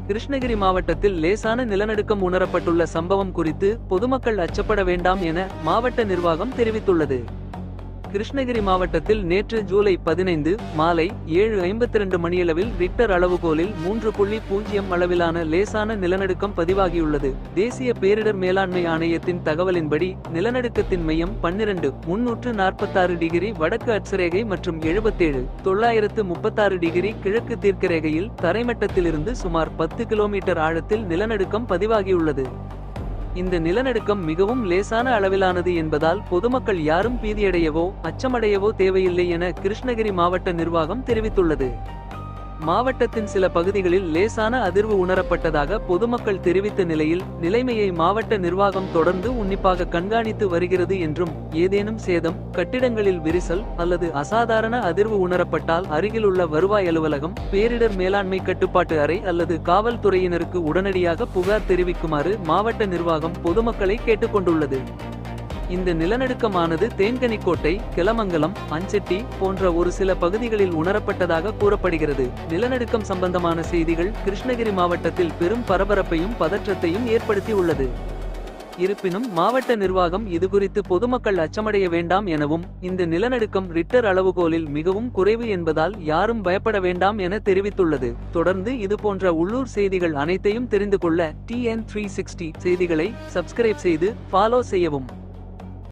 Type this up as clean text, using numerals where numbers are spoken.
கிருஷ்ணகிரி மாவட்டத்தில் லேசான நிலநடுக்கம் உணரப்பட்டுள்ள சம்பவம் குறித்து பொதுமக்கள் அச்சப்பட வேண்டாம் என மாவட்ட நிர்வாகம் தெரிவித்துள்ளது. கிருஷ்ணகிரி மாவட்டத்தில் நேற்று ஜூலை 15 மாலை 7:52 மணியளவில் ரிக்டர் அளவுகோலில் 3.0 அளவிலான லேசான நிலநடுக்கம் பதிவாகியுள்ளது. தேசிய பேரிடர் மேலாண்மை ஆணையத்தின் தகவலின்படி நிலநடுக்கத்தின் மையம் 12,346 டிகிரி வடக்கு அட்சரேகை மற்றும் 77,936 டிகிரி கிழக்கு தீர்க்கரேகையில் தரைமட்டத்திலிருந்து சுமார் 10 கிலோமீட்டர் ஆழத்தில் நிலநடுக்கம் பதிவாகியுள்ளது. இந்த நிலநடுக்கம் மிகவும் லேசான அளவிலானது என்பதால் பொதுமக்கள் யாரும் பீதியடையவோ அச்சமடையவோ தேவையில்லை என கிருஷ்ணகிரி மாவட்ட நிர்வாகம் தெரிவித்துள்ளது. மாவட்டத்தின் சில பகுதிகளில் லேசான அதிர்வு உணரப்பட்டதாக பொதுமக்கள் தெரிவித்த நிலையில் நிலைமையை மாவட்ட நிர்வாகம் தொடர்ந்து உன்னிப்பாக கண்காணித்து வருகிறது என்றும் ஏதேனும் சேதம், கட்டிடங்களில் விரிசல் அல்லது அசாதாரண அதிர்வு உணரப்பட்டால் அருகிலுள்ள வருவாய் அலுவலகம், பேரிடர் மேலாண்மை கட்டுப்பாட்டு அறை அல்லது காவல்துறையினருக்கு உடனடியாக புகார் தெரிவிக்குமாறு மாவட்ட நிர்வாகம் பொதுமக்களை கேட்டுக்கொண்டுள்ளது. இந்த நிலநடுக்கமானது தேன்கனிக்கோட்டை, கெலமங்கலம், அஞ்செட்டி போன்ற ஒரு சில பகுதிகளில் உணரப்பட்டதாக கூறப்படுகிறது. நிலநடுக்கம் சம்பந்தமான செய்திகள் கிருஷ்ணகிரி மாவட்டத்தில் பெரும் பரபரப்பையும் பதற்றத்தையும் ஏற்படுத்தி உள்ளது. இருப்பினும் மாவட்ட நிர்வாகம் இதுகுறித்து பொதுமக்கள் அச்சமடைய வேண்டாம் எனவும் இந்த நிலநடுக்கம் ரிக்டர் அளவுகோலில் மிகவும் குறைவு என்பதால் யாரும் பயப்பட வேண்டாம் என தெரிவித்துள்ளது. தொடர்ந்து இதுபோன்ற உள்ளூர் செய்திகள் அனைத்தையும் தெரிந்து கொள்ள TN360 செய்திகளை சப்ஸ்கிரைப் செய்து ஃபாலோ செய்யவும்.